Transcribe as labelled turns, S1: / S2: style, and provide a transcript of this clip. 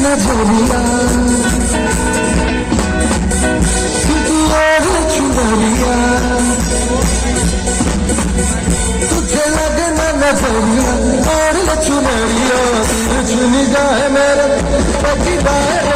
S1: नजरिया तू और चुनरिया तुझे लगे ना नजरिया और चुनरिया तुझ निगाह मेरे